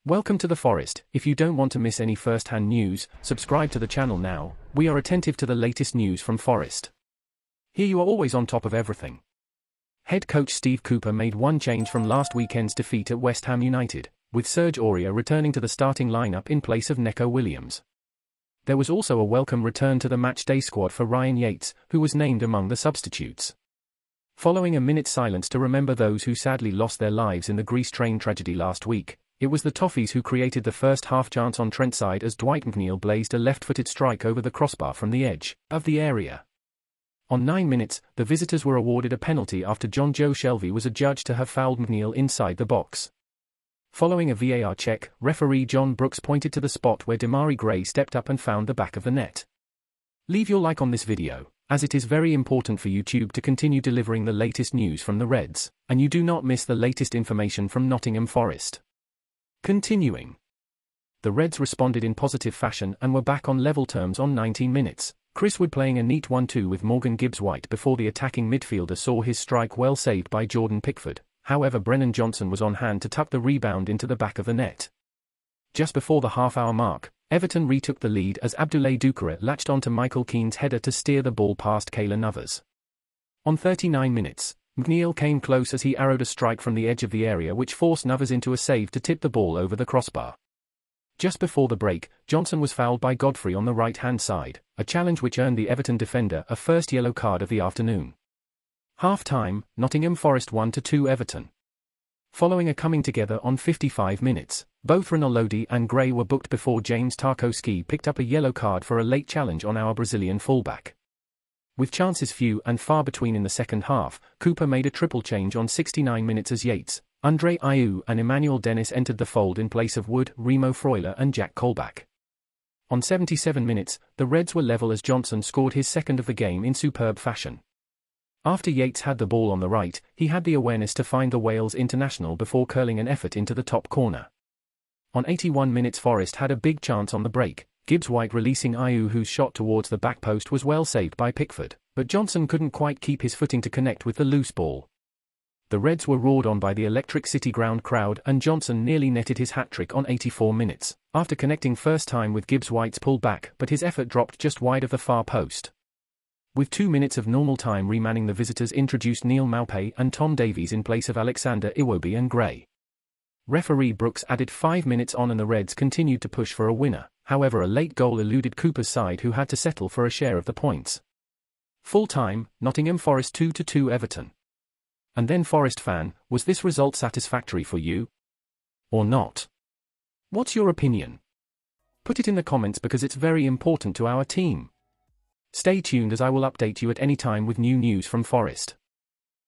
Welcome to the Forest. If you don't want to miss any first-hand news, subscribe to the channel now. We are attentive to the latest news from Forest. Here you are always on top of everything. Head coach Steve Cooper made one change from last weekend's defeat at West Ham United, with Serge Aurier returning to the starting lineup in place of Neco Williams. There was also a welcome return to the matchday squad for Ryan Yates, who was named among the substitutes. Following a minute's silence to remember those who sadly lost their lives in the Greece train tragedy last week, it was the Toffees who created the first half chance on Trent side as Dwight McNeil blazed a left-footed strike over the crossbar from the edge of the area. On 9 minutes, the visitors were awarded a penalty after John Joe Shelvey was adjudged to have fouled McNeil inside the box. Following a VAR check, referee John Brooks pointed to the spot where Demarai Gray stepped up and found the back of the net. Leave your like on this video, as it is very important for YouTube to continue delivering the latest news from the Reds, and you do not miss the latest information from Nottingham Forest. Continuing. The Reds responded in positive fashion and were back on level terms on 19 minutes, Chris Wood playing a neat 1-2 with Morgan Gibbs-White before the attacking midfielder saw his strike well saved by Jordan Pickford. However, Brennan Johnson was on hand to tuck the rebound into the back of the net. Just before the half-hour mark, Everton retook the lead as Abdoulaye Doucouré latched onto Michael Keane's header to steer the ball past Keylor Navas. On 39 minutes, McNeil came close as he arrowed a strike from the edge of the area which forced Navas into a save to tip the ball over the crossbar. Just before the break, Johnson was fouled by Godfrey on the right-hand side, a challenge which earned the Everton defender a first yellow card of the afternoon. Half-time, Nottingham Forest 1-2 Everton. Following a coming together on 55 minutes, both Rinaldi and Gray were booked before James Tarkowski picked up a yellow card for a late challenge on our Brazilian fullback. With chances few and far between in the second half, Cooper made a triple change on 69 minutes as Yates, Andre Ayew and Emmanuel Dennis entered the fold in place of Wood, Remo Freuler and Jack Colback. On 77 minutes, the Reds were level as Johnson scored his second of the game in superb fashion. After Yates had the ball on the right, he had the awareness to find the Wales international before curling an effort into the top corner. On 81 minutes, Forest had a big chance on the break, Gibbs-White releasing Ayew, whose shot towards the back post was well saved by Pickford, but Johnson couldn't quite keep his footing to connect with the loose ball. The Reds were roared on by the Electric City Ground crowd and Johnson nearly netted his hat-trick on 84 minutes, after connecting first time with Gibbs-White's pull back, but his effort dropped just wide of the far post. With 2 minutes of normal time remaining, the visitors introduced Neil Maupay and Tom Davies in place of Alexander Iwobi and Gray. Referee Brooks added 5 minutes on and the Reds continued to push for a winner, however a late goal eluded Cooper's side who had to settle for a share of the points. Full time, Nottingham Forest 2-2 Everton. And then Forest fan, was this result satisfactory for you? Or not? What's your opinion? Put it in the comments because it's very important to our team. Stay tuned as I will update you at any time with new news from Forest.